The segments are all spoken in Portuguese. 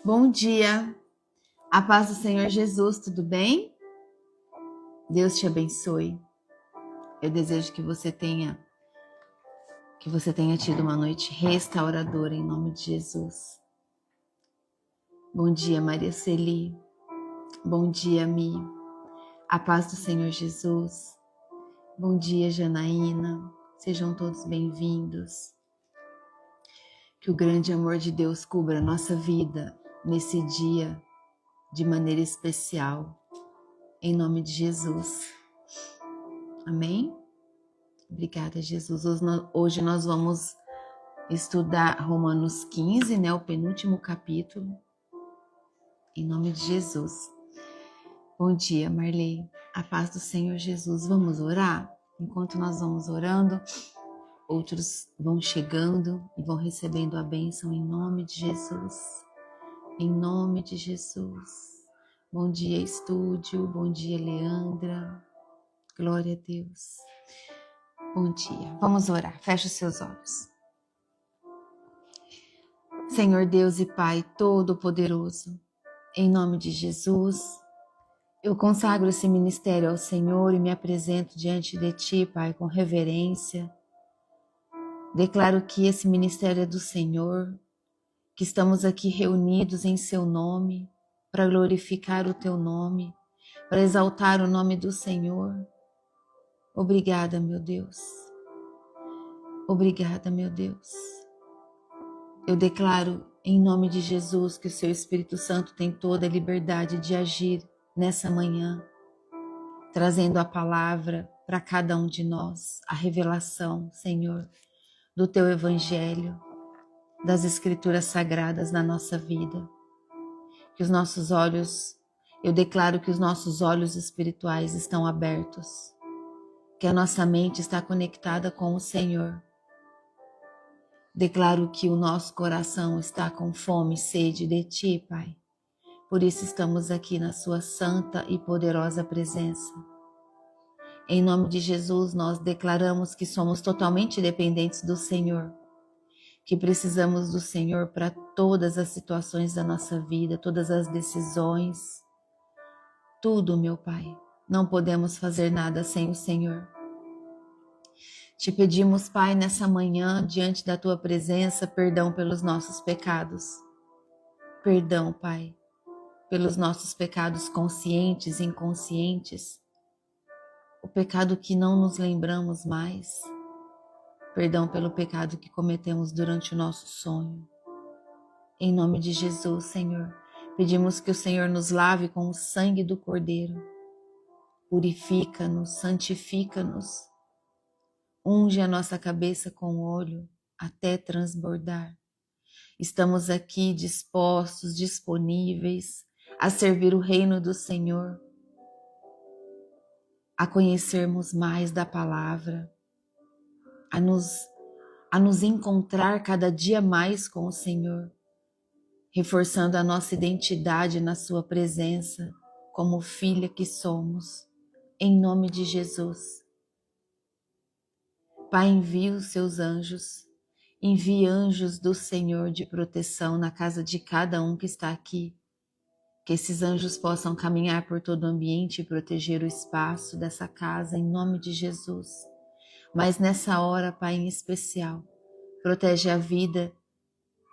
Bom dia, a paz do Senhor Jesus, tudo bem? Deus te abençoe. Eu desejo que você tenha tido uma noite restauradora em nome de Jesus. Bom dia, Maria Celi. Bom dia, Mi. A paz do Senhor Jesus. Bom dia, Janaína. Sejam todos bem-vindos. Que o grande amor de Deus cubra a nossa vida nesse dia de maneira especial. Em nome de Jesus. Amém? Obrigada, Jesus. Hoje nós vamos estudar Romanos 15, né? O penúltimo capítulo. Em nome de Jesus. Bom dia, Marley. A paz do Senhor Jesus. Vamos orar? Enquanto nós vamos orando, outros vão chegando e vão recebendo a bênção em nome de Jesus. Em nome de Jesus. Bom dia, estúdio. Bom dia, Leandra. Glória a Deus. Bom dia. Vamos orar. Feche os seus olhos. Senhor Deus e Pai Todo-Poderoso, em nome de Jesus, eu consagro esse ministério ao Senhor e me apresento diante de Ti, Pai, com reverência. Declaro que esse ministério é do Senhor, que estamos aqui reunidos em Seu nome, para glorificar o Teu nome, para exaltar o nome do Senhor. Obrigada, meu Deus. Obrigada, meu Deus. Eu declaro em nome de Jesus que o Seu Espírito Santo tem toda a liberdade de agir nessa manhã, trazendo a palavra para cada um de nós, a revelação, Senhor, do Teu Evangelho, das Escrituras Sagradas na nossa vida. Que os nossos olhos, eu declaro que os nossos olhos espirituais estão abertos, que a nossa mente está conectada com o Senhor. Declaro que o nosso coração está com fome e sede de Ti, Pai. Por isso estamos aqui na Sua santa e poderosa presença. Em nome de Jesus, nós declaramos que somos totalmente dependentes do Senhor, que precisamos do Senhor para todas as situações da nossa vida, todas as decisões, tudo, meu Pai. Não podemos fazer nada sem o Senhor. Te pedimos, Pai, nessa manhã, diante da Tua presença, perdão pelos nossos pecados. Perdão, Pai, pelos nossos pecados conscientes e inconscientes. O pecado que não nos lembramos mais. Perdão pelo pecado que cometemos durante o nosso sonho. Em nome de Jesus, Senhor, pedimos que o Senhor nos lave com o sangue do Cordeiro. Purifica-nos, santifica-nos. Unge a nossa cabeça com óleo até transbordar. Estamos aqui dispostos, disponíveis a servir o reino do Senhor, a conhecermos mais da palavra, a nos encontrar cada dia mais com o Senhor, reforçando a nossa identidade na Sua presença, como filha que somos, em nome de Jesus. Pai, envie os Seus anjos, envie anjos do Senhor de proteção na casa de cada um que está aqui, que esses anjos possam caminhar por todo o ambiente e proteger o espaço dessa casa, em nome de Jesus. Mas nessa hora, Pai, em especial, protege a vida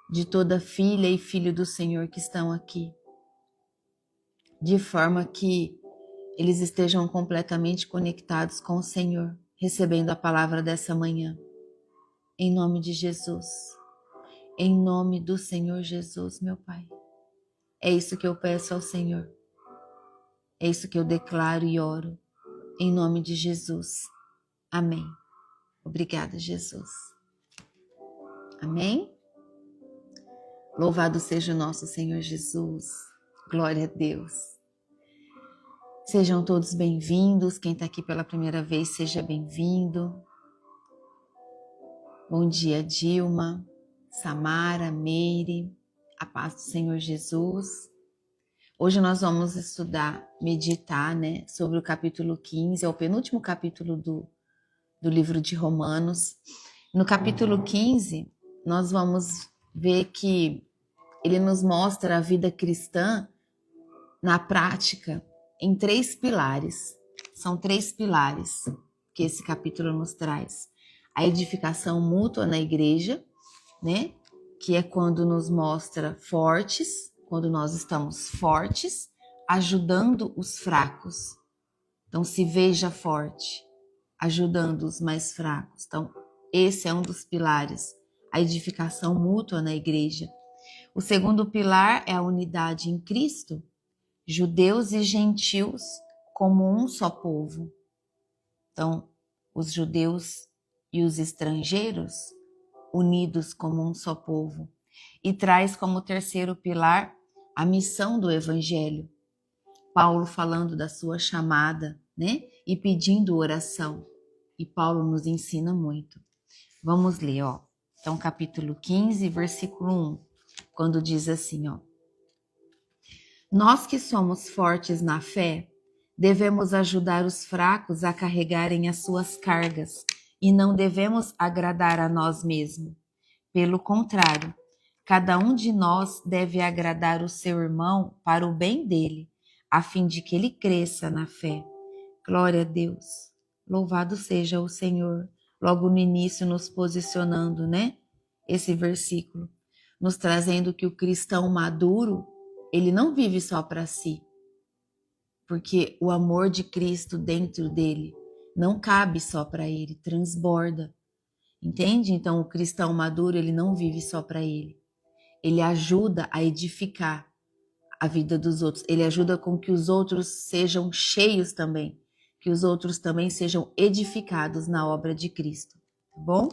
de toda filha e filho do Senhor que estão aqui, de forma que eles estejam completamente conectados com o Senhor, recebendo a palavra dessa manhã. Em nome de Jesus, em nome do Senhor Jesus, meu Pai. É isso que eu peço ao Senhor, é isso que eu declaro e oro, em nome de Jesus. Amém. Obrigada, Jesus. Amém? Louvado seja o nosso Senhor Jesus. Glória a Deus. Sejam todos bem-vindos. Quem está aqui pela primeira vez, seja bem-vindo. Bom dia, Dilma, Samara, Meire. A paz do Senhor Jesus. Hoje nós vamos estudar, meditar, né, sobre o capítulo 15, é o penúltimo capítulo do livro de Romanos. No capítulo 15, nós vamos ver que ele nos mostra a vida cristã na prática em 3 pilares. São 3 pilares que esse capítulo nos traz. A edificação mútua na igreja, né? Que é quando nos mostra fortes, quando nós estamos fortes, ajudando os fracos. Então, se veja forte, ajudando os mais fracos. Então, esse é um dos pilares, a edificação mútua na igreja. O segundo pilar é a unidade em Cristo, judeus e gentios como um só povo. Então, os judeus e os estrangeiros unidos como um só povo. E traz como terceiro pilar a missão do evangelho. Paulo falando da sua chamada, né? E pedindo oração. E Paulo nos ensina muito. Vamos ler, ó. Então, capítulo 15, versículo 1, quando diz assim, ó. Nós que somos fortes na fé, devemos ajudar os fracos a carregarem as suas cargas e não devemos agradar a nós mesmos. Pelo contrário, cada um de nós deve agradar o seu irmão para o bem dele, a fim de que ele cresça na fé. Glória a Deus. Louvado seja o Senhor. Logo no início nos posicionando, né? Esse versículo, nos trazendo que o cristão maduro, ele não vive só para si, porque o amor de Cristo dentro dele não cabe só para ele, transborda. Entende? Então o cristão maduro, ele não vive só para ele. Ele ajuda a edificar a vida dos outros. Ele ajuda com que os outros sejam cheios também, que os outros também sejam edificados na obra de Cristo. Tá bom?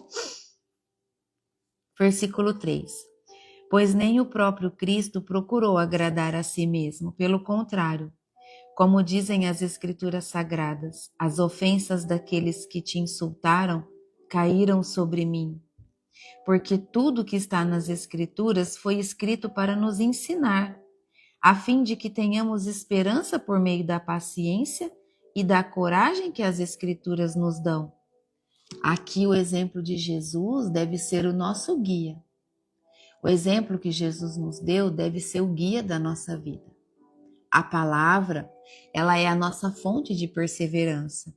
Versículo 3. Pois nem o próprio Cristo procurou agradar a si mesmo, pelo contrário, como dizem as Escrituras Sagradas, as ofensas daqueles que te insultaram caíram sobre mim. Porque tudo que está nas Escrituras foi escrito para nos ensinar, a fim de que tenhamos esperança por meio da paciência e da coragem que as Escrituras nos dão. Aqui o exemplo de Jesus deve ser o nosso guia. O exemplo que Jesus nos deu deve ser o guia da nossa vida. A palavra, ela é a nossa fonte de perseverança.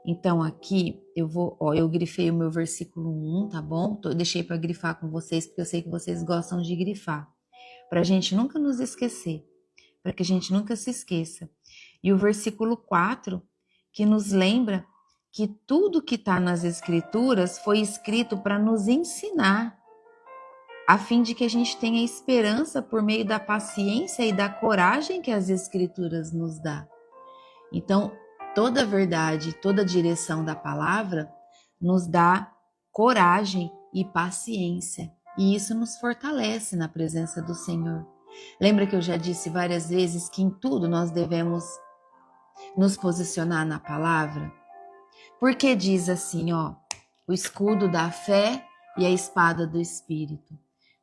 Então aqui eu grifei o meu versículo 1, tá bom? Deixei para grifar com vocês, porque eu sei que vocês gostam de grifar. Para a gente nunca nos esquecer, para que a gente nunca se esqueça. E o versículo 4, que nos lembra que tudo que está nas Escrituras foi escrito para nos ensinar, a fim de que a gente tenha esperança por meio da paciência e da coragem que as Escrituras nos dá. Então, toda a verdade, toda a direção da palavra nos dá coragem e paciência. E isso nos fortalece na presença do Senhor. Lembra que eu já disse várias vezes que em tudo nós devemos nos posicionar na palavra? Porque diz assim, ó, o escudo da fé e a espada do Espírito.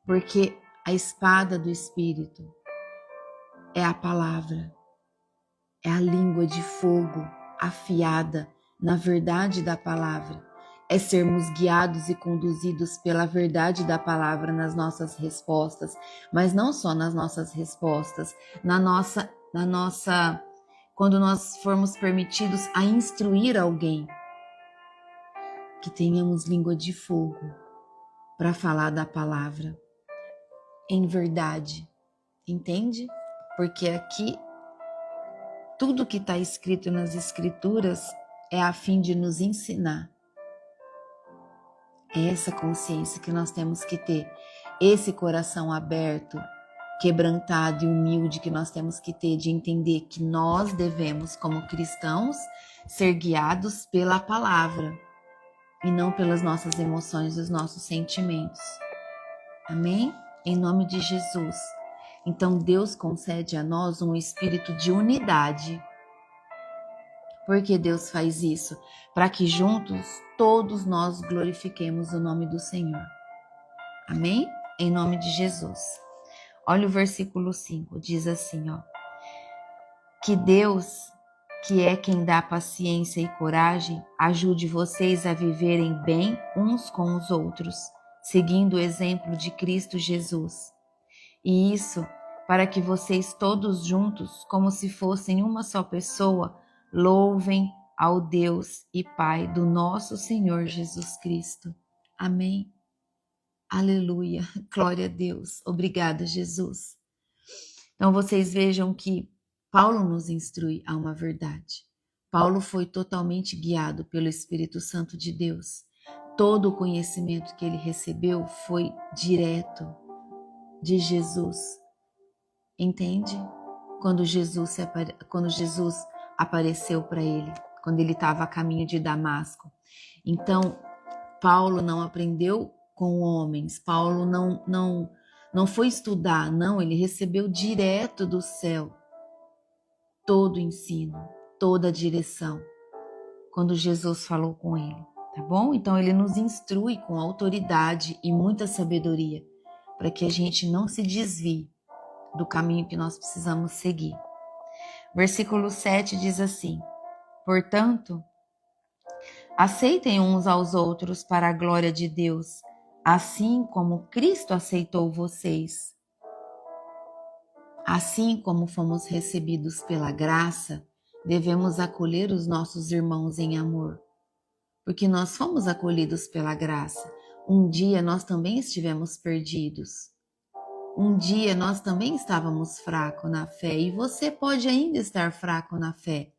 Porque a espada do Espírito é a palavra, é a língua de fogo afiada na verdade da palavra. É sermos guiados e conduzidos pela verdade da palavra nas nossas respostas, mas não só nas nossas respostas, quando nós formos permitidos a instruir alguém, que tenhamos língua de fogo para falar da palavra em verdade, entende? Porque aqui tudo que está escrito nas Escrituras é a fim de nos ensinar. É essa consciência que nós temos que ter, esse coração aberto, quebrantado e humilde que nós temos que ter, de entender que nós devemos, como cristãos, ser guiados pela palavra e não pelas nossas emoções e os nossos sentimentos. Amém? Em nome de Jesus. Então Deus concede a nós um espírito de unidade. Por que Deus faz isso? Para que juntos todos nós glorifiquemos o nome do Senhor. Amém? Em nome de Jesus. Olha o versículo 5, diz assim, ó. Que Deus, que é quem dá paciência e coragem, ajude vocês a viverem bem uns com os outros, seguindo o exemplo de Cristo Jesus. E isso para que vocês todos juntos, como se fossem uma só pessoa, louvem ao Deus e Pai do nosso Senhor Jesus Cristo. Amém. Aleluia. Glória a Deus. Obrigada, Jesus. Então vocês vejam que Paulo nos instrui a uma verdade. Paulo foi totalmente guiado pelo Espírito Santo de Deus. Todo o conhecimento que ele recebeu foi direto de Jesus. Entende? Quando Jesus apareceu para ele, quando ele estava a caminho de Damasco. Então, Paulo não aprendeu com homens, Paulo não foi estudar, não, ele recebeu direto do céu todo o ensino, toda a direção, quando Jesus falou com ele, tá bom? Então ele nos instrui com autoridade e muita sabedoria, para que a gente não se desvie do caminho que nós precisamos seguir. Versículo 7 diz assim: portanto, aceitem uns aos outros para a glória de Deus, assim como Cristo aceitou vocês. Assim como fomos recebidos pela graça, devemos acolher os nossos irmãos em amor. Porque nós fomos acolhidos pela graça. Um dia nós também estivemos perdidos. Um dia nós também estávamos fracos na fé e você pode ainda estar fraco na fé.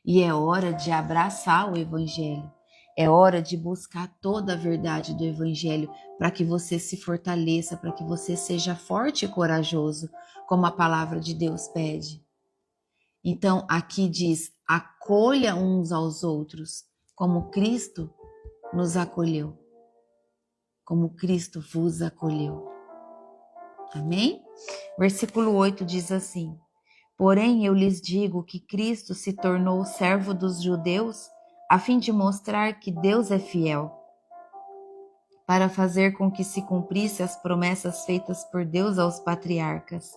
E é hora de abraçar o Evangelho. É hora de buscar toda a verdade do Evangelho para que você se fortaleça, para que você seja forte e corajoso, como a palavra de Deus pede. Então, aqui diz, acolha uns aos outros, como Cristo nos acolheu, como Cristo vos acolheu. Amém? Versículo 8 diz assim: porém, eu lhes digo que Cristo se tornou servo dos judeus a fim de mostrar que Deus é fiel, para fazer com que se cumprisse as promessas feitas por Deus aos patriarcas,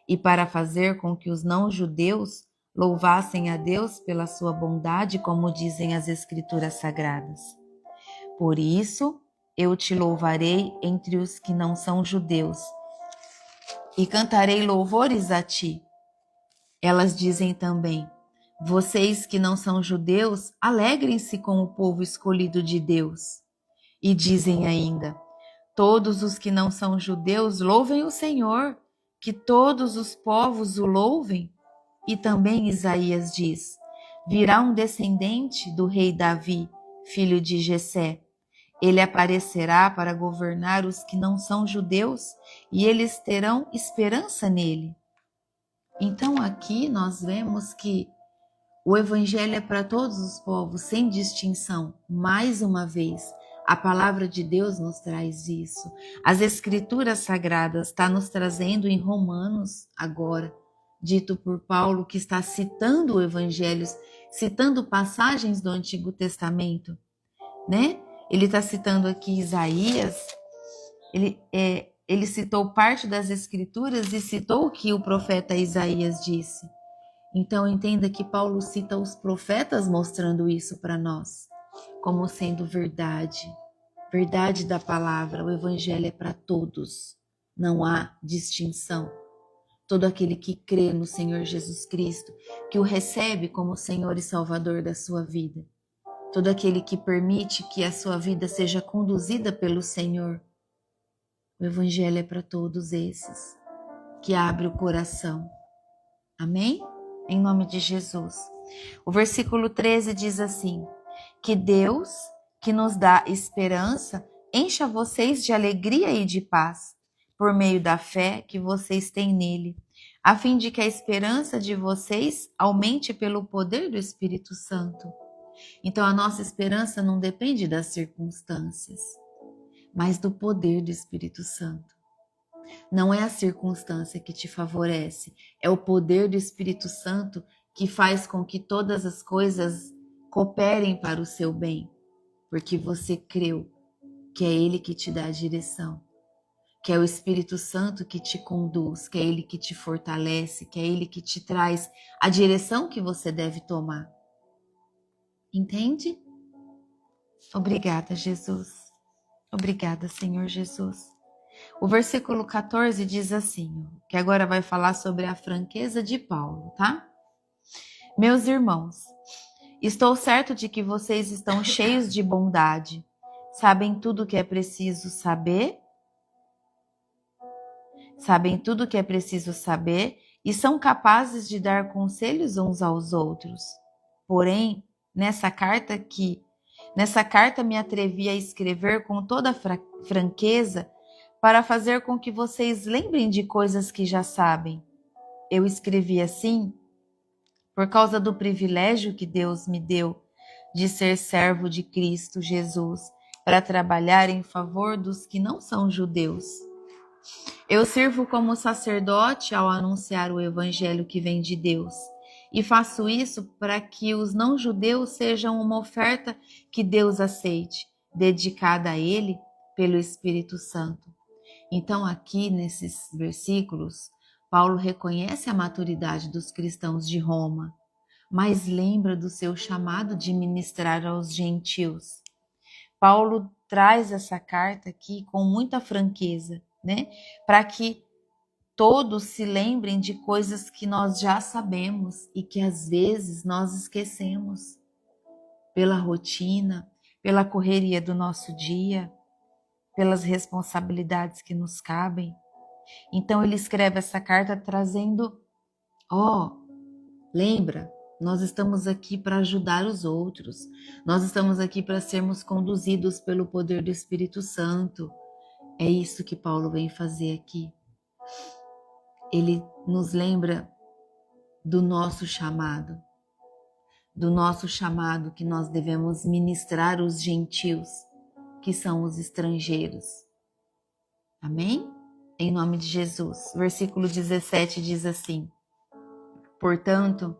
e para fazer com que os não-judeus louvassem a Deus pela sua bondade, como dizem as Escrituras Sagradas. Por isso, eu te louvarei entre os que não são judeus, e cantarei louvores a ti. Elas dizem também: vocês que não são judeus, alegrem-se com o povo escolhido de Deus. E dizem ainda: todos os que não são judeus louvem o Senhor, que todos os povos o louvem. E também Isaías diz: virá um descendente do rei Davi, filho de Jessé. Ele aparecerá para governar os que não são judeus, e eles terão esperança nele. Então aqui nós vemos que o Evangelho é para todos os povos, sem distinção. Mais uma vez, a palavra de Deus nos traz isso. As Escrituras Sagradas estão nos trazendo em Romanos agora, dito por Paulo, que está citando o Evangelho, citando passagens do Antigo Testamento, né? Ele está citando aqui Isaías, ele citou parte das Escrituras e citou o que o profeta Isaías disse. Então entenda que Paulo cita os profetas mostrando isso para nós, como sendo verdade. Verdade da palavra, o Evangelho é para todos, não há distinção. Todo aquele que crê no Senhor Jesus Cristo, que o recebe como Senhor e Salvador da sua vida. Todo aquele que permite que a sua vida seja conduzida pelo Senhor. O Evangelho é para todos esses, que abre o coração. Amém? Em nome de Jesus. O versículo 13 diz assim: que Deus, que nos dá esperança, encha vocês de alegria e de paz, por meio da fé que vocês têm nele, a fim de que a esperança de vocês aumente pelo poder do Espírito Santo. Então a nossa esperança não depende das circunstâncias, mas do poder do Espírito Santo. Não é a circunstância que te favorece, é o poder do Espírito Santo que faz com que todas as coisas cooperem para o seu bem, porque você creu que é Ele que te dá a direção, que é o Espírito Santo que te conduz, que é Ele que te fortalece, que é Ele que te traz a direção que você deve tomar. Entende? Obrigada, Jesus. Obrigada, Senhor Jesus. O versículo 14 diz assim, que agora vai falar sobre a franqueza de Paulo, tá? Meus irmãos, estou certo de que vocês estão cheios de bondade, sabem tudo o que é preciso saber, e são capazes de dar conselhos uns aos outros. Porém, nessa carta me atrevi a escrever com toda franqueza para fazer com que vocês lembrem de coisas que já sabem. Eu escrevi assim por causa do privilégio que Deus me deu de ser servo de Cristo Jesus para trabalhar em favor dos que não são judeus. Eu sirvo como sacerdote ao anunciar o evangelho que vem de Deus, e faço isso para que os não-judeus sejam uma oferta que Deus aceite, dedicada a Ele pelo Espírito Santo. Então, aqui nesses versículos, Paulo reconhece a maturidade dos cristãos de Roma, mas lembra do seu chamado de ministrar aos gentios. Paulo traz essa carta aqui com muita franqueza, né? Para que todos se lembrem de coisas que nós já sabemos e que às vezes nós esquecemos pela rotina, pela correria do nosso dia, pelas responsabilidades que nos cabem. Então ele escreve essa carta trazendo, lembra, nós estamos aqui para ajudar os outros, nós estamos aqui para sermos conduzidos pelo poder do Espírito Santo. É isso que Paulo vem fazer aqui. Ele nos lembra do nosso chamado que nós devemos ministrar os gentios, que são os estrangeiros. Amém? Em nome de Jesus. Versículo 17 diz assim: portanto,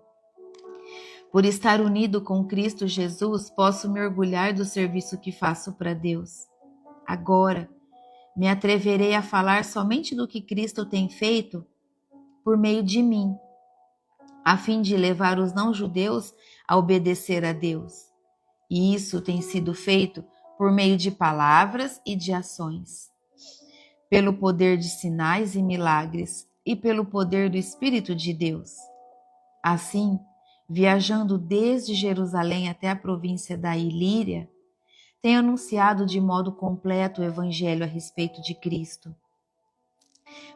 por estar unido com Cristo Jesus, posso me orgulhar do serviço que faço para Deus. Agora, me atreverei a falar somente do que Cristo tem feito por meio de mim, a fim de levar os não-judeus a obedecer a Deus. E isso tem sido feito por meio de palavras e de ações, pelo poder de sinais e milagres e pelo poder do Espírito de Deus. Assim, viajando desde Jerusalém até a província da Ilíria, tenho anunciado de modo completo o Evangelho a respeito de Cristo.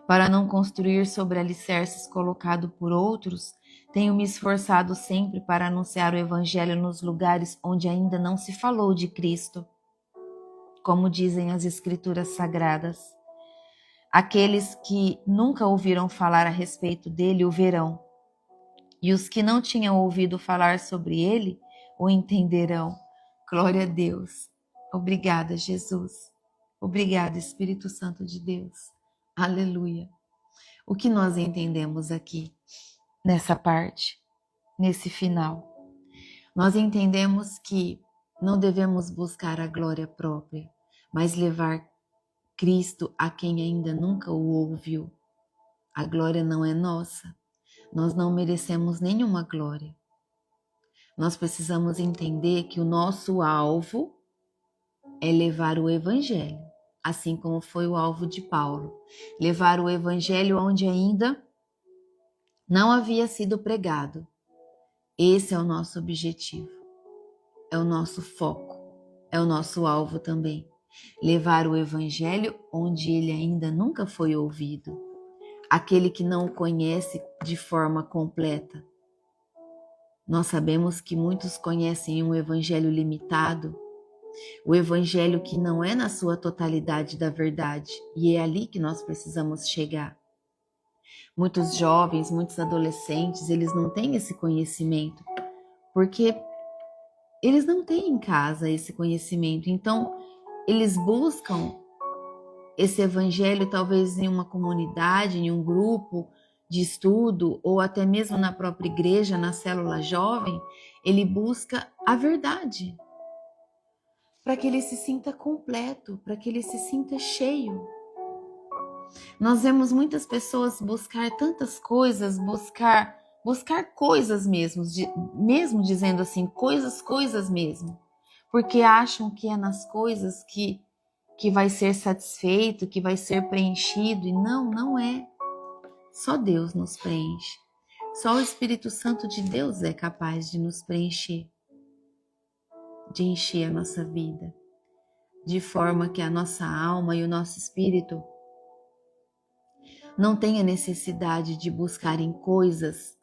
Para não construir sobre alicerces colocados por outros, tenho me esforçado sempre para anunciar o Evangelho nos lugares onde ainda não se falou de Cristo. Como dizem as Escrituras Sagradas, aqueles que nunca ouviram falar a respeito dele o verão, e os que não tinham ouvido falar sobre ele o entenderão. Glória a Deus. Obrigada, Jesus. Obrigada, Espírito Santo de Deus. Aleluia. O que nós entendemos aqui, nessa parte, nesse final? Nós entendemos que não devemos buscar a glória própria, mas levar Cristo a quem ainda nunca o ouviu. A glória não é nossa. Nós não merecemos nenhuma glória. Nós precisamos entender que o nosso alvo é levar o Evangelho, assim como foi o alvo de Paulo. Levar o Evangelho onde ainda não havia sido pregado. Esse é o nosso objetivo, é o nosso foco, é o nosso alvo também. Levar o Evangelho onde ele ainda nunca foi ouvido. Aquele que não o conhece de forma completa. Nós sabemos que muitos conhecem um evangelho limitado, o evangelho que não é na sua totalidade da verdade, e é ali que nós precisamos chegar. Muitos jovens, muitos adolescentes, eles não têm esse conhecimento, porque eles não têm em casa esse conhecimento, então eles buscam esse evangelho talvez em uma comunidade, em um grupo de estudo, ou até mesmo na própria igreja, na célula jovem. Ele busca a verdade, para que ele se sinta completo, para que ele se sinta cheio. Nós vemos muitas pessoas buscar tantas coisas, buscar coisas mesmo, mesmo dizendo assim, coisas mesmo, porque acham que é nas coisas que que vai ser satisfeito, que vai ser preenchido. E não é. Só Deus nos preenche. Só o Espírito Santo de Deus é capaz de nos preencher, de encher a nossa vida, de forma que a nossa alma e o nosso espírito não tenha necessidade de buscar em coisas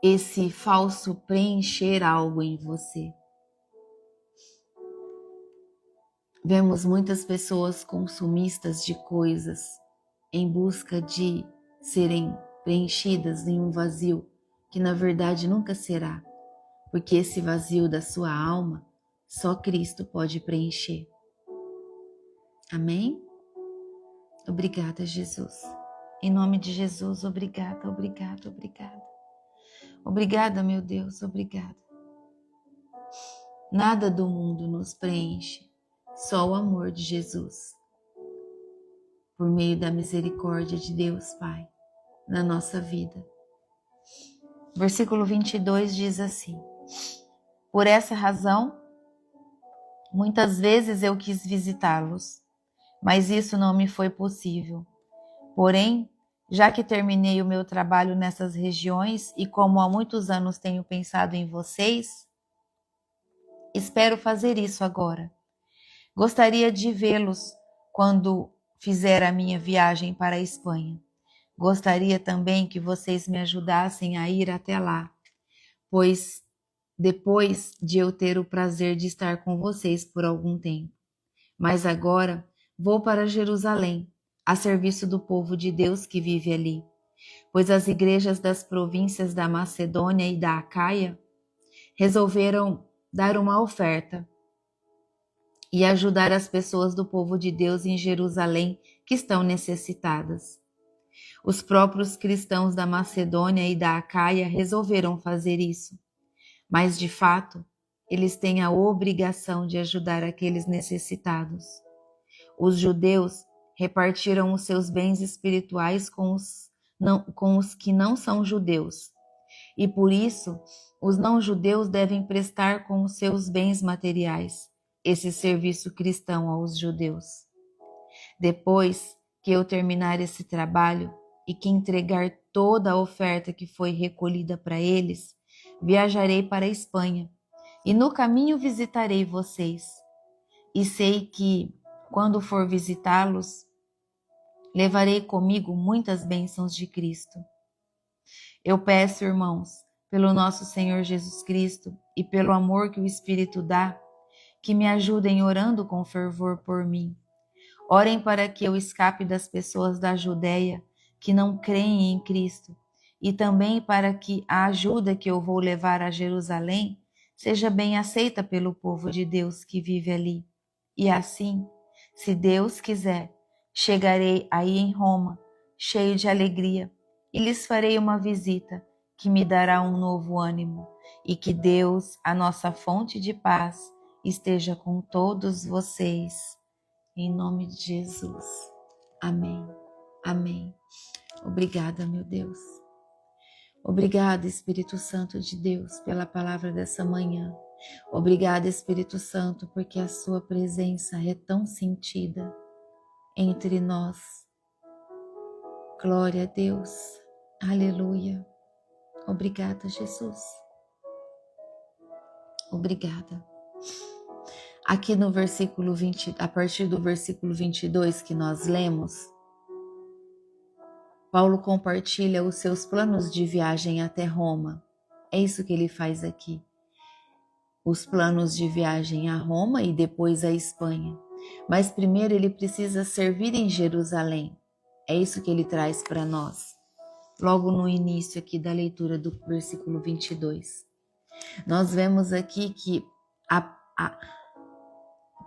esse falso preencher algo em você. Vemos muitas pessoas consumistas de coisas em busca de serem preenchidas em um vazio que na verdade nunca será, porque esse vazio da sua alma só Cristo pode preencher. Amém? Obrigada, Jesus. Em nome de Jesus, obrigada, obrigada, obrigada. Obrigada, meu Deus, obrigada. Nada do mundo nos preenche, só o amor de Jesus. Por meio da misericórdia de Deus, Pai, na nossa vida. Versículo 22 diz assim: por essa razão, muitas vezes eu quis visitá-los, mas isso não me foi possível. Porém, já que terminei o meu trabalho nessas regiões e como há muitos anos tenho pensado em vocês, espero fazer isso agora. Gostaria de vê-los quando fizer a minha viagem para a Espanha. Gostaria também que vocês me ajudassem a ir até lá, pois depois de eu ter o prazer de estar com vocês por algum tempo. Mas agora vou para Jerusalém, a serviço do povo de Deus que vive ali, pois as igrejas das províncias da Macedônia e da Acaia resolveram dar uma oferta e ajudar as pessoas do povo de Deus em Jerusalém que estão necessitadas. Os próprios cristãos da Macedônia e da Acaia resolveram fazer isso, mas de fato, eles têm a obrigação de ajudar aqueles necessitados. Os judeus repartiram os seus bens espirituais com os que não são judeus, e por isso os não-judeus devem prestar com os seus bens materiais esse serviço cristão aos judeus. Depois que eu terminar esse trabalho e que entregar toda a oferta que foi recolhida para eles, viajarei para a Espanha e no caminho visitarei vocês. E sei que, quando for visitá-los, levarei comigo muitas bênçãos de Cristo. Eu peço, irmãos, pelo nosso Senhor Jesus Cristo e pelo amor que o Espírito dá, que me ajudem orando com fervor por mim. Orem para que eu escape das pessoas da Judéia que não creem em Cristo e também para que a ajuda que eu vou levar a Jerusalém seja bem aceita pelo povo de Deus que vive ali. E assim, se Deus quiser, chegarei aí em Roma, cheio de alegria, e lhes farei uma visita que me dará um novo ânimo, e que Deus, a nossa fonte de paz, esteja com todos vocês. Em nome de Jesus. Amém. Amém. Obrigada, meu Deus. Obrigada, Espírito Santo de Deus, pela palavra dessa manhã. Obrigada, Espírito Santo, porque a sua presença é tão sentida entre nós. Glória a Deus. Aleluia. Obrigada, Jesus. Obrigada. Aqui no versículo 20, a partir do versículo 22 que nós lemos, Paulo compartilha os seus planos de viagem até Roma. É isso que ele faz aqui. Os planos de viagem a Roma e depois a Espanha. Mas primeiro ele precisa servir em Jerusalém. É isso que ele traz para nós. Logo no início aqui da leitura do versículo 22. Nós vemos aqui que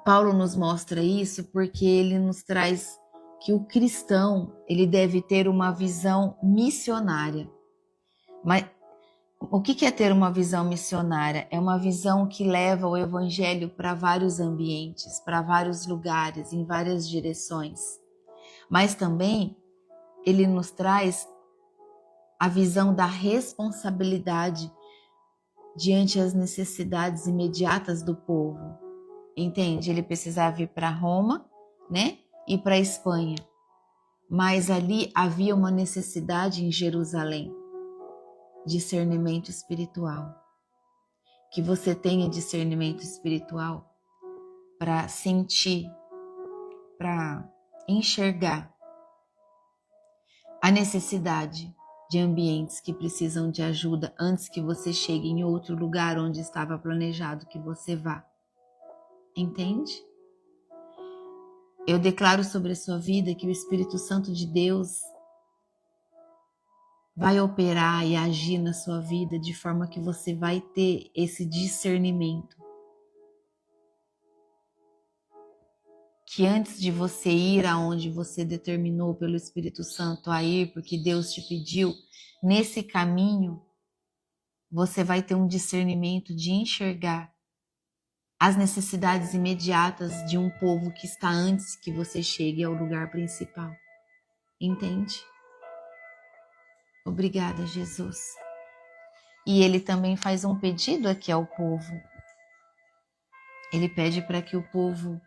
Paulo nos mostra isso porque ele nos traz que o cristão ele deve ter uma visão missionária. Mas o que é ter uma visão missionária? É uma visão que leva o evangelho para vários ambientes, para vários lugares, em várias direções. Mas também ele nos traz a visão da responsabilidade diante das necessidades imediatas do povo. Entende? Ele precisava ir para Roma, né? E para Espanha. Mas ali havia uma necessidade em Jerusalém. Discernimento espiritual. Que você tenha discernimento espiritual para sentir, para enxergar a necessidade de ambientes que precisam de ajuda antes que você chegue em outro lugar onde estava planejado que você vá. Entende? Eu declaro sobre a sua vida que o Espírito Santo de Deus vai operar e agir na sua vida de forma que você vai ter esse discernimento. Que antes de você ir aonde você determinou pelo Espírito Santo a ir, porque Deus te pediu, nesse caminho, você vai ter um discernimento de enxergar as necessidades imediatas de um povo que está antes que você chegue ao lugar principal. Entende? Obrigada, Jesus. E ele também faz um pedido aqui ao povo. Ele pede para que o povo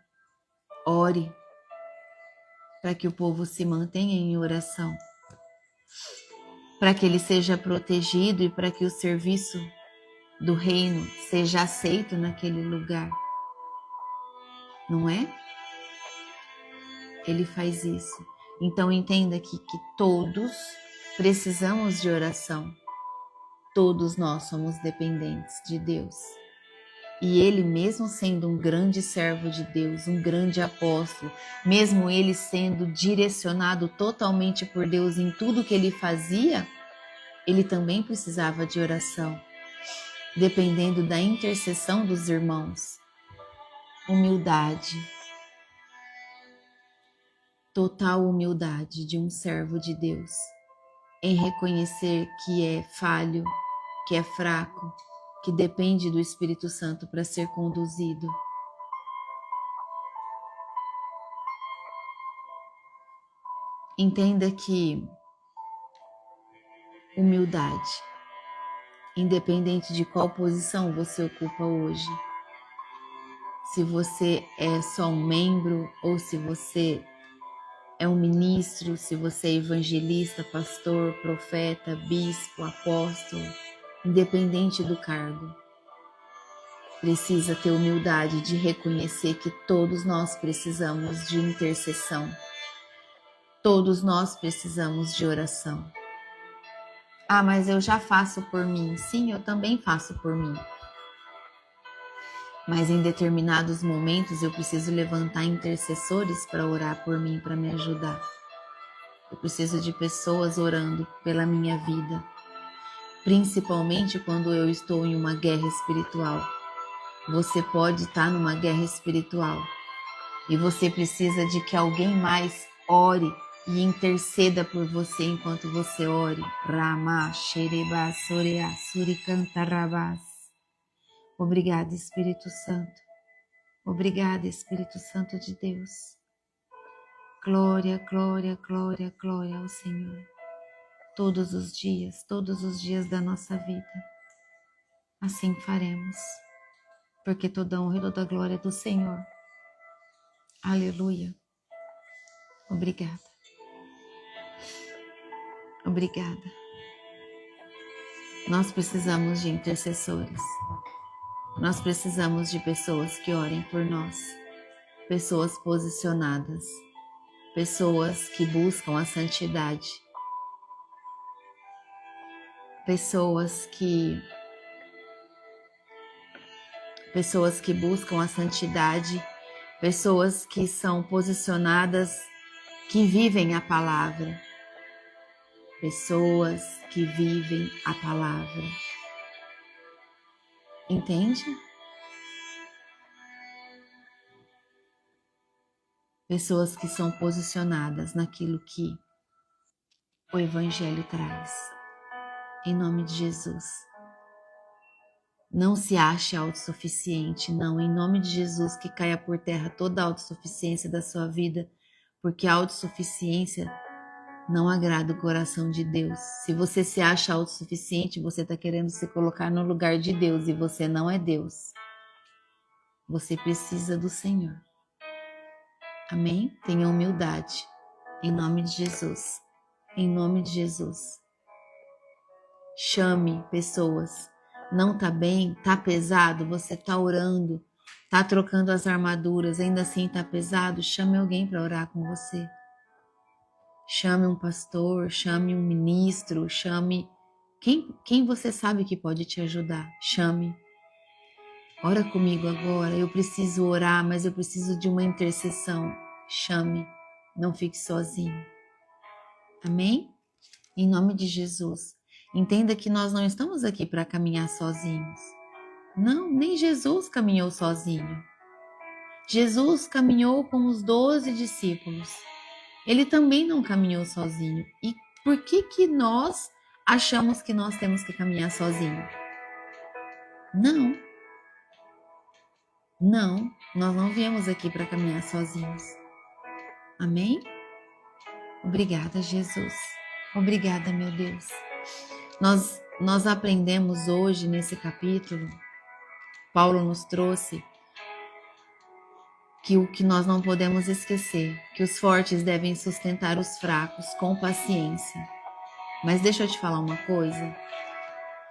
ore, para que o povo se mantenha em oração, para que ele seja protegido e para que o serviço do reino seja aceito naquele lugar. Não é? Ele faz isso. Então entenda aqui que todos precisamos de oração. Todos nós somos dependentes de Deus. E ele, mesmo sendo um grande servo de Deus, um grande apóstolo, mesmo ele sendo direcionado totalmente por Deus em tudo que ele fazia, ele também precisava de oração, dependendo da intercessão dos irmãos. Humildade. Total humildade de um servo de Deus, em reconhecer que é falho, que é fraco, que depende do Espírito Santo para ser conduzido. Entenda que humildade, independente de qual posição você ocupa hoje, se você é só um membro ou se você é um ministro, se você é evangelista, pastor, profeta, bispo, apóstolo, independente do cargo, precisa ter humildade de reconhecer que todos nós precisamos de intercessão. Todos nós precisamos de oração. Ah, mas eu já faço por mim. Sim, eu também faço por mim. Mas em determinados momentos eu preciso levantar intercessores para orar por mim, para me ajudar. Eu preciso de pessoas orando pela minha vida. Principalmente quando eu estou em uma guerra espiritual. Você pode estar numa guerra espiritual e você precisa de que alguém mais ore e interceda por você enquanto você ore. Rama, Shereba, Sorea, Surikanta, Rabas. Obrigada, Espírito Santo. Obrigada, Espírito Santo de Deus. Glória, glória, glória, glória ao Senhor. Todos os dias da nossa vida. Assim faremos. Porque toda honra e toda glória é do Senhor. Aleluia. Obrigada. Obrigada. Nós precisamos de intercessores. Nós precisamos de pessoas que orem por nós. Pessoas posicionadas. Pessoas que buscam a santidade. Pessoas que buscam a santidade. Pessoas que são posicionadas, que vivem a palavra. Pessoas que vivem a palavra. Entende? Pessoas que são posicionadas naquilo que o Evangelho traz. Em nome de Jesus. Não se ache autossuficiente, não. Em nome de Jesus, que caia por terra toda a autossuficiência da sua vida, porque a autossuficiência não agrada o coração de Deus. Se você se acha autossuficiente, você está querendo se colocar no lugar de Deus e você não é Deus. Você precisa do Senhor. Amém? Tenha humildade. Em nome de Jesus. Em nome de Jesus. Chame pessoas. Não tá bem? Tá pesado? Você tá orando? Tá trocando as armaduras? Ainda assim tá pesado? Chame alguém para orar com você. Chame um pastor, chame um ministro, chame quem você sabe que pode te ajudar. Chame. Ora comigo agora. Eu preciso orar, mas eu preciso de uma intercessão. Chame. Não fique sozinho. Amém? Em nome de Jesus. Entenda que nós não estamos aqui para caminhar sozinhos. Não, nem Jesus caminhou sozinho. Jesus caminhou com os 12 discípulos. Ele também não caminhou sozinho. E por que nós achamos que nós temos que caminhar sozinho? Não. Não, nós não viemos aqui para caminhar sozinhos. Amém? Obrigada, Jesus. Obrigada, meu Deus. Nós aprendemos hoje nesse capítulo, Paulo nos trouxe que o que nós não podemos esquecer, que os fortes devem sustentar os fracos com paciência. Mas deixa eu te falar uma coisa.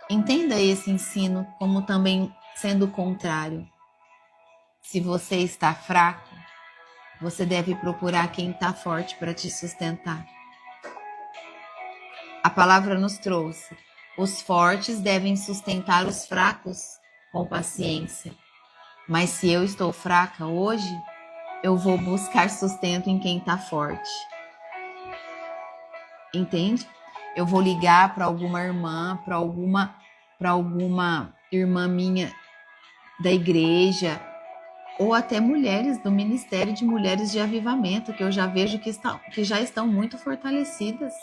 Entenda esse ensino como também sendo o contrário. Se você está fraco, você deve procurar quem está forte para te sustentar. A palavra nos trouxe: os fortes devem sustentar os fracos com paciência. Mas se eu estou fraca hoje, eu vou buscar sustento em quem está forte. Entende? Eu vou ligar para alguma irmã, para alguma irmã minha da igreja, ou até mulheres do Ministério de Mulheres de Avivamento, que eu já vejo que já estão muito fortalecidas,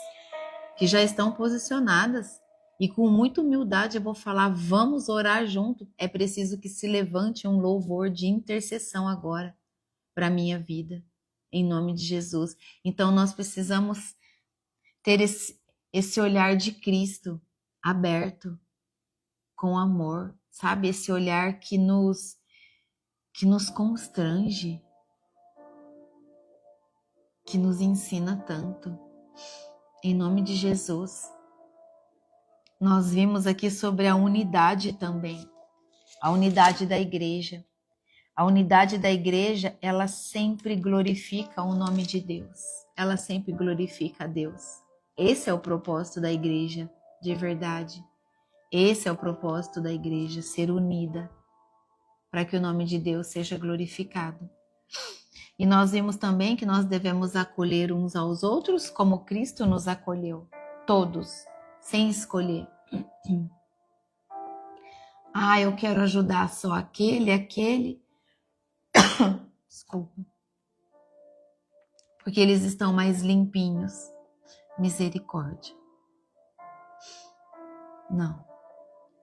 que já estão posicionadas. E com muita humildade eu vou falar, vamos orar junto. É preciso que se levante um louvor de intercessão agora para a minha vida, em nome de Jesus. Então nós precisamos ter esse olhar de Cristo aberto, com amor, sabe? Esse olhar que nos constrange, que nos ensina tanto. Em nome de Jesus. Nós vimos aqui sobre a unidade também, a unidade da igreja. A unidade da igreja, ela sempre glorifica o nome de Deus. Ela sempre glorifica a Deus. Esse é o propósito da igreja, de verdade. Esse é o propósito da igreja, ser unida, para que o nome de Deus seja glorificado. E nós vimos também que nós devemos acolher uns aos outros como Cristo nos acolheu. Todos, sem escolher. Eu quero ajudar só aquele. Desculpa. Porque eles estão mais limpinhos. Misericórdia. Não.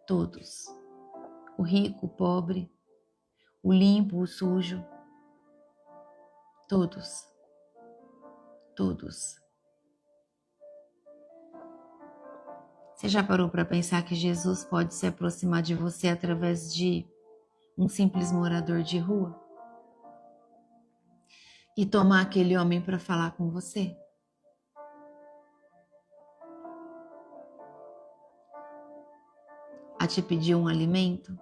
Todos. O rico, o pobre, o limpo, o sujo. Todos. Todos. Você já parou para pensar que Jesus pode se aproximar de você através de um simples morador de rua? E tomar aquele homem para falar com você? A te pedir um alimento?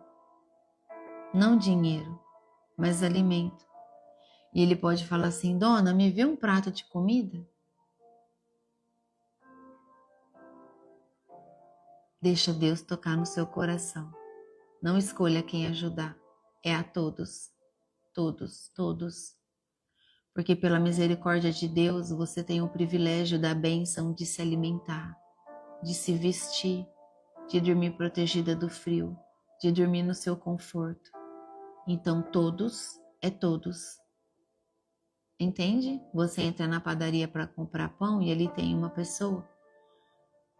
Não dinheiro, mas alimento. E ele pode falar assim: dona, me vê um prato de comida? Deixa Deus tocar no seu coração. Não escolha quem ajudar. É a todos. Todos, todos. Porque pela misericórdia de Deus, você tem o privilégio da bênção de se alimentar, de se vestir, de dormir protegida do frio, de dormir no seu conforto. Então todos é todos. Entende? Você entra na padaria para comprar pão e ali tem uma pessoa.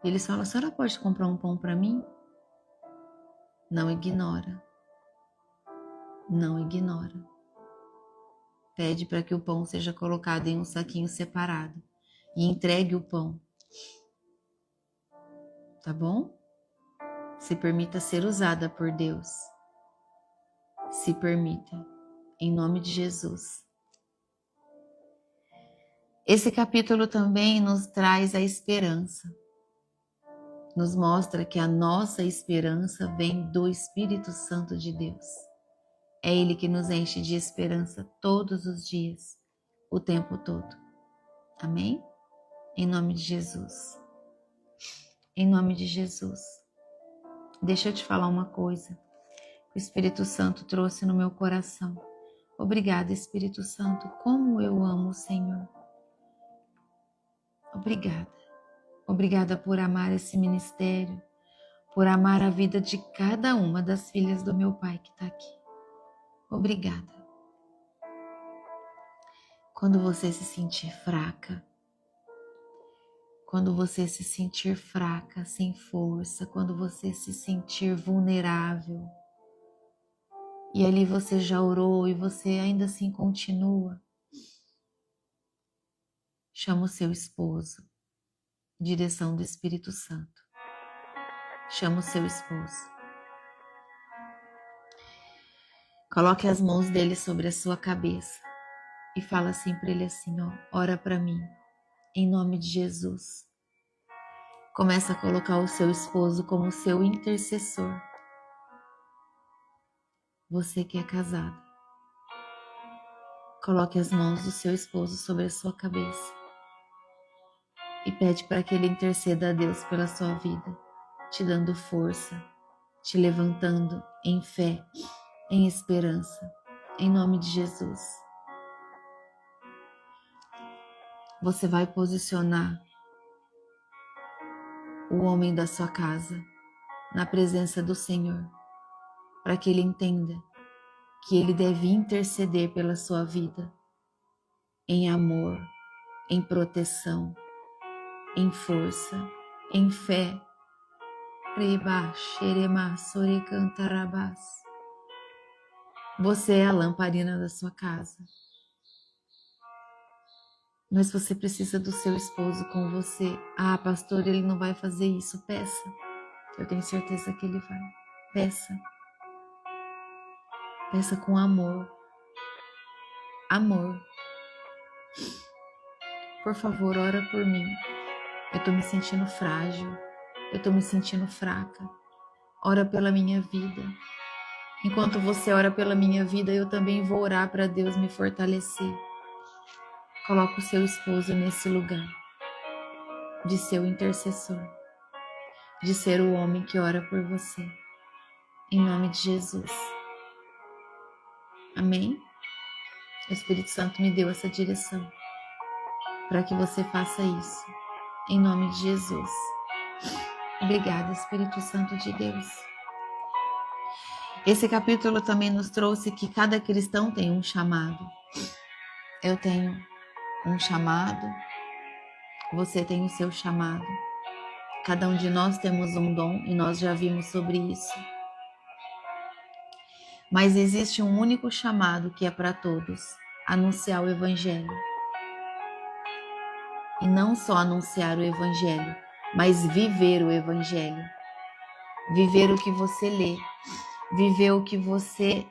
E eles falam: a senhora pode comprar um pão para mim? Não ignora. Não ignora. Pede para que o pão seja colocado em um saquinho separado e entregue o pão. Tá bom? Se permita ser usada por Deus. Se permita. em nome de Jesus. Esse capítulo também nos traz a esperança. Nos mostra que a nossa esperança vem do Espírito Santo de Deus. É Ele que nos enche de esperança todos os dias, o tempo todo. Amém? Em nome de Jesus. Em nome de Jesus. Deixa eu te falar uma coisa. O Espírito Santo trouxe no meu coração. Obrigada, Espírito Santo. Como eu amo o Senhor. Obrigada. Obrigada por amar esse ministério, por amar a vida de cada uma das filhas do meu Pai que está aqui. Obrigada. Quando você se sentir fraca, quando você se sentir fraca, sem força, quando você se sentir vulnerável, e ali você já orou e você ainda assim continua, chama o seu esposo, direção do Espírito Santo. Chama o seu esposo. Coloque as mãos dele sobre a sua cabeça e fala assim para ele assim, ó, ora para mim, em nome de Jesus. Começa a colocar o seu esposo como seu intercessor. Você que é casado, coloque as mãos do seu esposo sobre a sua cabeça e pede para que ele interceda a Deus pela sua vida, te dando força, te levantando em fé, em esperança, em nome de Jesus. Você vai posicionar o homem da sua casa na presença do Senhor, para que ele entenda que ele deve interceder pela sua vida, em amor, em proteção, em força, em fé. Você é a lamparina da sua casa. Mas você precisa do seu esposo com você. Ah, pastor, ele não vai fazer isso. Peça. Eu tenho certeza que ele vai. Peça. Peça com amor. Amor. Por favor, ora por mim. Eu tô me sentindo frágil. Eu tô me sentindo fraca. Ora pela minha vida. Enquanto você ora pela minha vida, eu também vou orar para Deus me fortalecer. Coloca o seu esposo nesse lugar de ser o intercessor, de ser o homem que ora por você. Em nome de Jesus. Amém? O Espírito Santo me deu essa direção para que você faça isso. Em nome de Jesus. Obrigada, Espírito Santo de Deus. Esse capítulo também nos trouxe que cada cristão tem um chamado. Eu tenho um chamado, você tem o seu chamado. Cada um de nós temos um dom e nós já vimos sobre isso. Mas existe um único chamado que é para todos, anunciar o Evangelho. E não só anunciar o Evangelho, mas viver o Evangelho. Viver o que você lê, viver o que você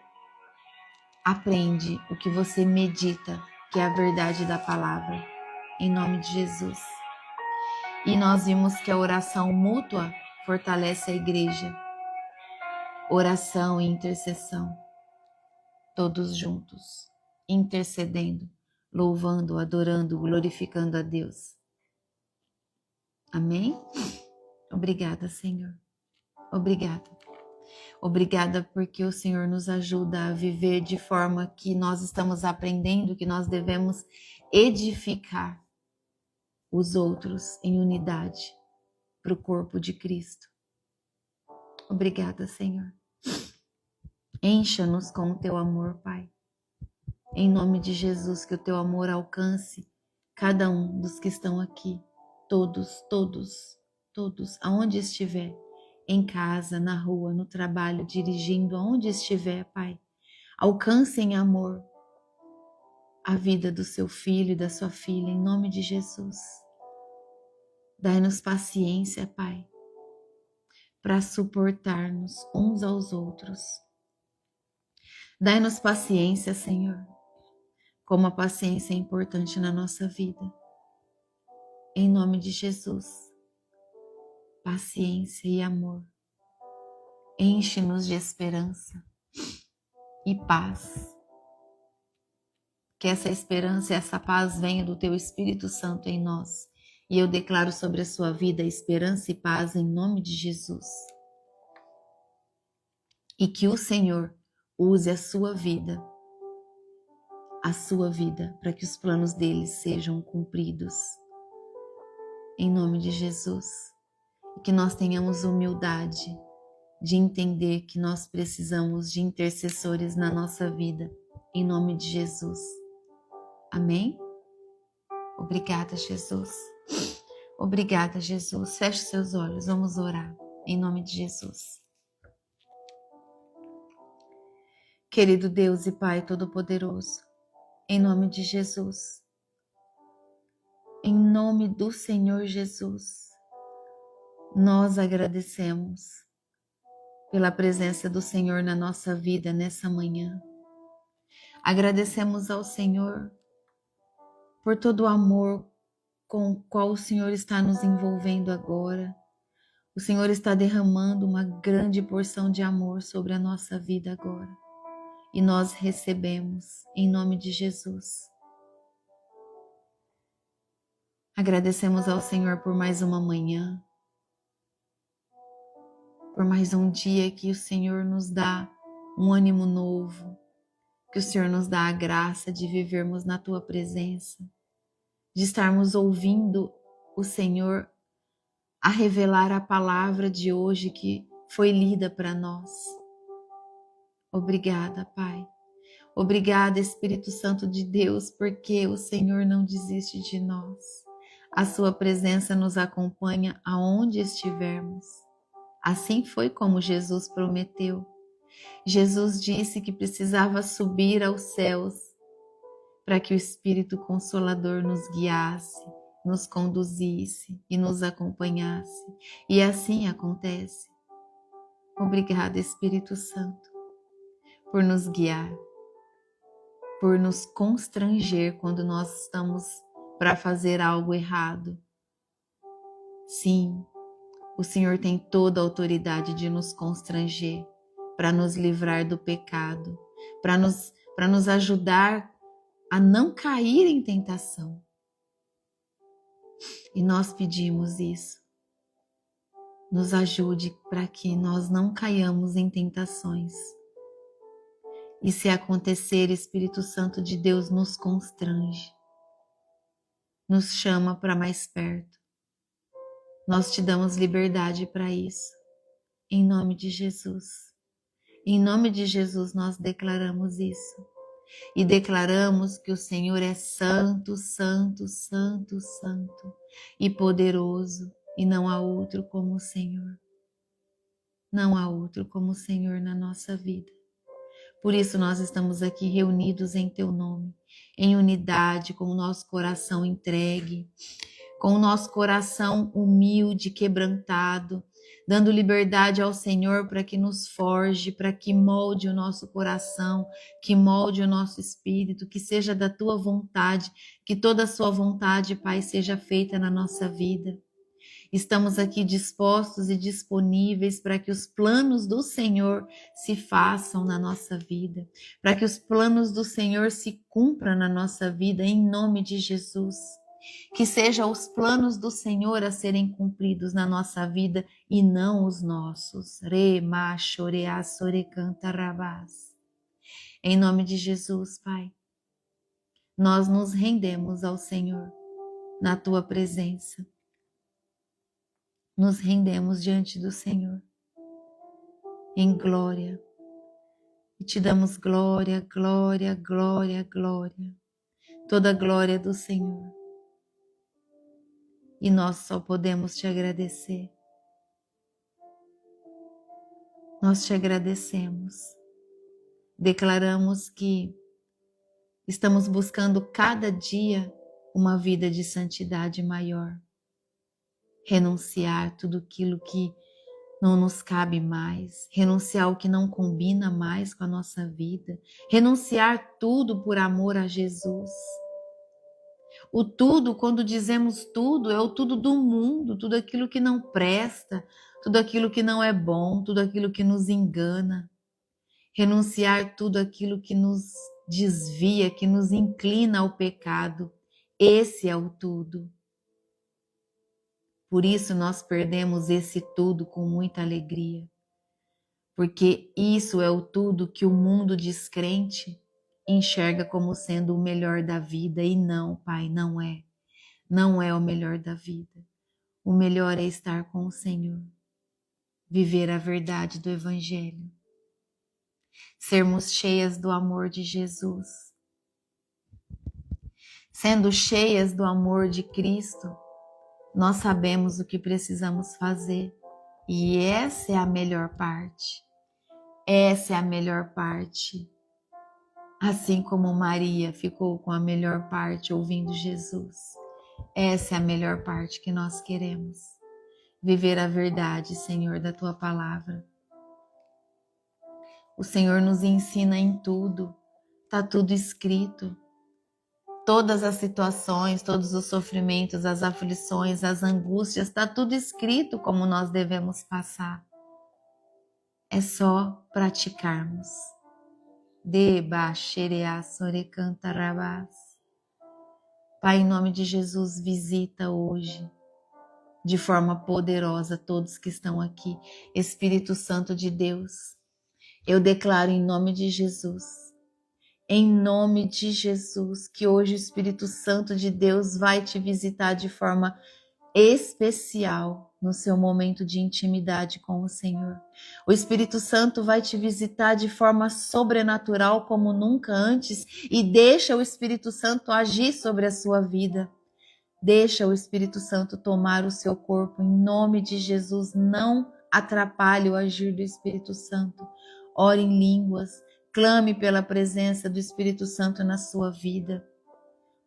aprende, o que você medita, que é a verdade da palavra, em nome de Jesus. E nós vimos que a oração mútua fortalece a igreja. Oração e intercessão, todos juntos, intercedendo, louvando, adorando, glorificando a Deus. Amém? Obrigada, Senhor. Obrigada. Obrigada porque o Senhor nos ajuda a viver de forma que nós estamos aprendendo que nós devemos edificar os outros em unidade para o corpo de Cristo. Obrigada, Senhor. Encha-nos com o teu amor, Pai. Em nome de Jesus, que o teu amor alcance cada um dos que estão aqui. Todos, todos, todos, aonde estiver. Em casa, na rua, no trabalho, dirigindo, aonde estiver, Pai. Alcance em amor a vida do seu filho e da sua filha, em nome de Jesus. Dai-nos paciência, Pai, para suportar-nos uns aos outros. Dai-nos paciência, Senhor, como a paciência é importante na nossa vida. Em nome de Jesus, paciência e amor. Enche-nos de esperança e paz. Que essa esperança e essa paz venha do Teu Espírito Santo em nós. E eu declaro sobre a sua vida esperança e paz em nome de Jesus. E que o Senhor use a sua vida, para que os planos dele sejam cumpridos. Em nome de Jesus. E que nós tenhamos humildade de entender que nós precisamos de intercessores na nossa vida. Em nome de Jesus. Amém? Obrigada, Jesus. Obrigada, Jesus. Feche seus olhos, vamos orar. Em nome de Jesus. Querido Deus e Pai Todo-Poderoso, em nome de Jesus, em nome do Senhor Jesus, nós agradecemos pela presença do Senhor na nossa vida nessa manhã. Agradecemos ao Senhor por todo o amor com o qual o Senhor está nos envolvendo agora. O Senhor está derramando uma grande porção de amor sobre a nossa vida agora. E nós recebemos em nome de Jesus. Agradecemos ao Senhor por mais uma manhã, por mais um dia que o Senhor nos dá um ânimo novo, que o Senhor nos dá a graça de vivermos na Tua presença, de estarmos ouvindo o Senhor a revelar a palavra de hoje que foi lida para nós. Obrigada, Pai. Obrigada, Espírito Santo de Deus, porque o Senhor não desiste de nós. A sua presença nos acompanha aonde estivermos. Assim foi como Jesus prometeu. Jesus disse que precisava subir aos céus para que o Espírito Consolador nos guiasse, nos conduzisse e nos acompanhasse. E assim acontece. Obrigada, Espírito Santo, por nos guiar, por nos constranger quando nós estamos para fazer algo errado. Sim, o Senhor tem toda a autoridade de nos constranger, para nos livrar do pecado, para nos ajudar a não cair em tentação. E nós pedimos isso. Nos ajude para que nós não caiamos em tentações. E se acontecer, Espírito Santo de Deus nos constrange, nos chama para mais perto. Nós te damos liberdade para isso, em nome de Jesus. Em nome de Jesus nós declaramos isso. E declaramos que o Senhor é santo, santo, santo, santo e poderoso, e não há outro como o Senhor. Não há outro como o Senhor na nossa vida. Por isso nós estamos aqui reunidos em Teu nome, em unidade, com o nosso coração entregue, com o nosso coração humilde, quebrantado, dando liberdade ao Senhor para que nos forge, para que molde o nosso coração, que molde o nosso espírito, que seja da Tua vontade, que toda a Sua vontade, Pai, seja feita na nossa vida. Estamos aqui dispostos e disponíveis para que os planos do Senhor se façam na nossa vida, para que os planos do Senhor se cumpram na nossa vida, em nome de Jesus. Que sejam os planos do Senhor a serem cumpridos na nossa vida e não os nossos. Em nome de Jesus, Pai, nós nos rendemos ao Senhor na Tua presença. Nos rendemos diante do Senhor em glória e te damos glória, glória, glória, glória, toda a glória do Senhor. E nós só podemos te agradecer. Nós te agradecemos. Declaramos que estamos buscando cada dia uma vida de santidade maior. Renunciar tudo aquilo que não nos cabe mais, renunciar ao que não combina mais com a nossa vida, renunciar tudo por amor a Jesus. O tudo, quando dizemos tudo, é o tudo do mundo, tudo aquilo que não presta, tudo aquilo que não é bom, tudo aquilo que nos engana. Renunciar tudo aquilo que nos desvia, que nos inclina ao pecado. Esse é o tudo. Por isso nós perdemos esse tudo com muita alegria. Porque isso é o tudo que o mundo descrente enxerga como sendo o melhor da vida. E não, Pai, não é. Não é o melhor da vida. O melhor é estar com o Senhor. Viver a verdade do Evangelho. Sermos cheias do amor de Jesus. Sendo cheias do amor de Cristo, nós sabemos o que precisamos fazer. E essa é a melhor parte. Essa é a melhor parte. Assim como Maria ficou com a melhor parte ouvindo Jesus. Essa é a melhor parte que nós queremos. Viver a verdade, Senhor, da Tua palavra. O Senhor nos ensina em tudo. Está tudo escrito. Todas as situações, todos os sofrimentos, as aflições, as angústias, está tudo escrito como nós devemos passar. É só praticarmos. Deba xereá sorecantarabás. Pai, em nome de Jesus, visita hoje de forma poderosa todos que estão aqui. Espírito Santo de Deus, eu declaro em nome de Jesus, que hoje o Espírito Santo de Deus vai te visitar de forma especial no seu momento de intimidade com o Senhor. O Espírito Santo vai te visitar de forma sobrenatural como nunca antes e deixa o Espírito Santo agir sobre a sua vida. Deixa o Espírito Santo tomar o seu corpo. Em nome de Jesus, não atrapalhe o agir do Espírito Santo. Ore em línguas, clame pela presença do Espírito Santo na sua vida.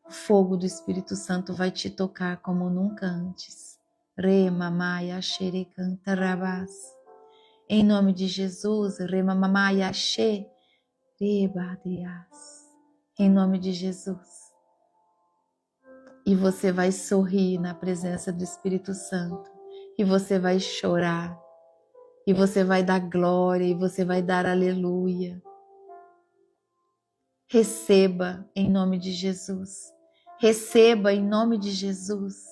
O fogo do Espírito Santo vai te tocar como nunca antes. Remamaya xerecantarabás. Em nome de Jesus, remamaya xerebadiás. Em nome de Jesus. E você vai sorrir na presença do Espírito Santo. E você vai chorar. E você vai dar glória. E você vai dar aleluia. Receba em nome de Jesus. Receba em nome de Jesus.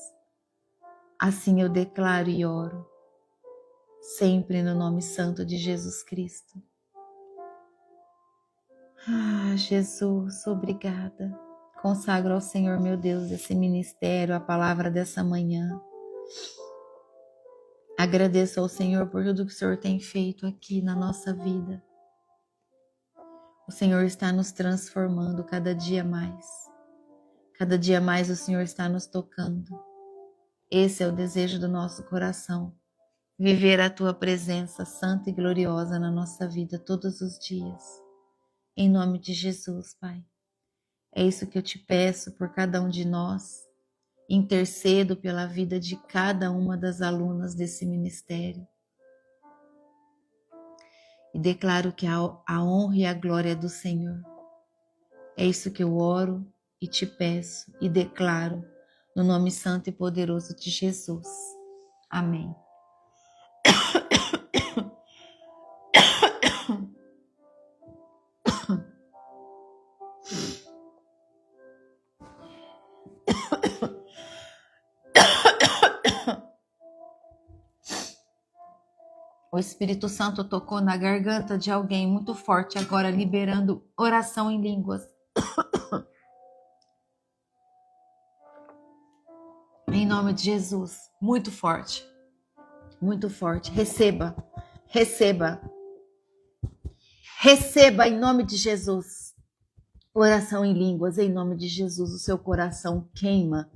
Assim eu declaro e oro. Sempre no nome santo de Jesus Cristo. Ah, Jesus, obrigada. Consagro ao Senhor, meu Deus, esse ministério, a palavra dessa manhã. Agradeço ao Senhor por tudo que o Senhor tem feito aqui na nossa vida. O Senhor está nos transformando cada dia mais. Cada dia mais o Senhor está nos tocando. Esse é o desejo do nosso coração. Viver a Tua presença santa e gloriosa na nossa vida todos os dias. Em nome de Jesus, Pai. É isso que eu te peço por cada um de nós. Intercedo pela vida de cada uma das alunas desse ministério. E declaro que a honra e a glória é do Senhor. É isso que eu oro e te peço e declaro no nome santo e poderoso de Jesus. Amém. O Espírito Santo tocou na garganta de alguém muito forte agora, liberando oração em línguas. Em nome de Jesus, muito forte. Muito forte. Receba, receba. Receba em nome de Jesus. Oração em línguas, em nome de Jesus. O seu coração queima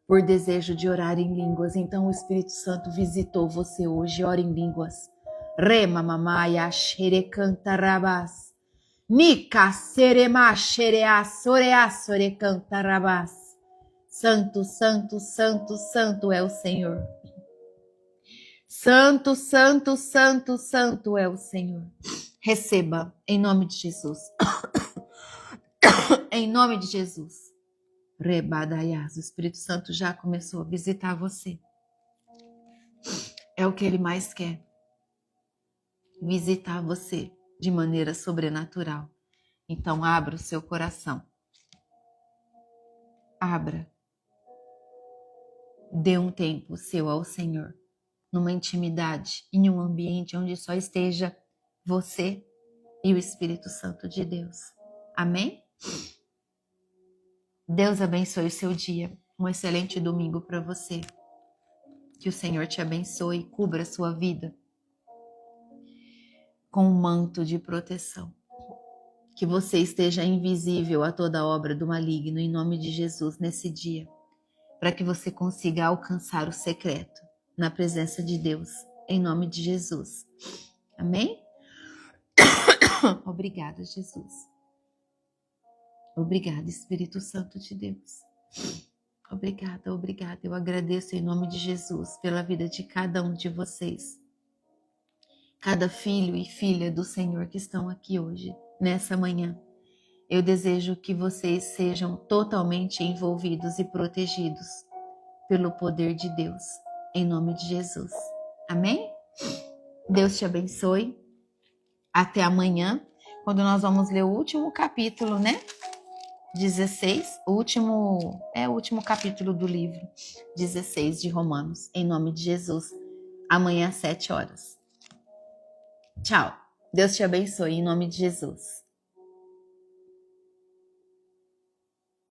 por desejo de orar em línguas. Então o Espírito Santo visitou você hoje. Ora em línguas. Rema mamaya xerecantarabás. Nika serema xerea sorea sorecantarabás. Santo, santo, santo, santo é o Senhor. Santo, santo, santo, santo é o Senhor. Receba, em nome de Jesus. Em nome de Jesus. Rebadaias, o Espírito Santo já começou a visitar você. É o que ele mais quer. Visitar você de maneira sobrenatural. Então abra o seu coração. Abra. Dê um tempo seu ao Senhor. Numa intimidade, em um ambiente onde só esteja você e o Espírito Santo de Deus. Amém? Deus abençoe o seu dia. Um excelente domingo para você. Que o Senhor te abençoe e cubra a sua vida com um manto de proteção. Que você esteja invisível a toda obra do maligno em nome de Jesus nesse dia, para que você consiga alcançar o secreto na presença de Deus, em nome de Jesus. Amém? Obrigada, Jesus. Obrigada, Espírito Santo de Deus. Obrigada, obrigada. Eu agradeço em nome de Jesus pela vida de cada um de vocês. Cada filho e filha do Senhor que estão aqui hoje, nessa manhã. Eu desejo que vocês sejam totalmente envolvidos e protegidos pelo poder de Deus, em nome de Jesus. Amém? Deus te abençoe. Até amanhã, quando nós vamos ler o último capítulo, né? 16, o último capítulo do livro 16 de Romanos, em nome de Jesus. Amanhã às 7 horas. Tchau. Deus te abençoe, em nome de Jesus.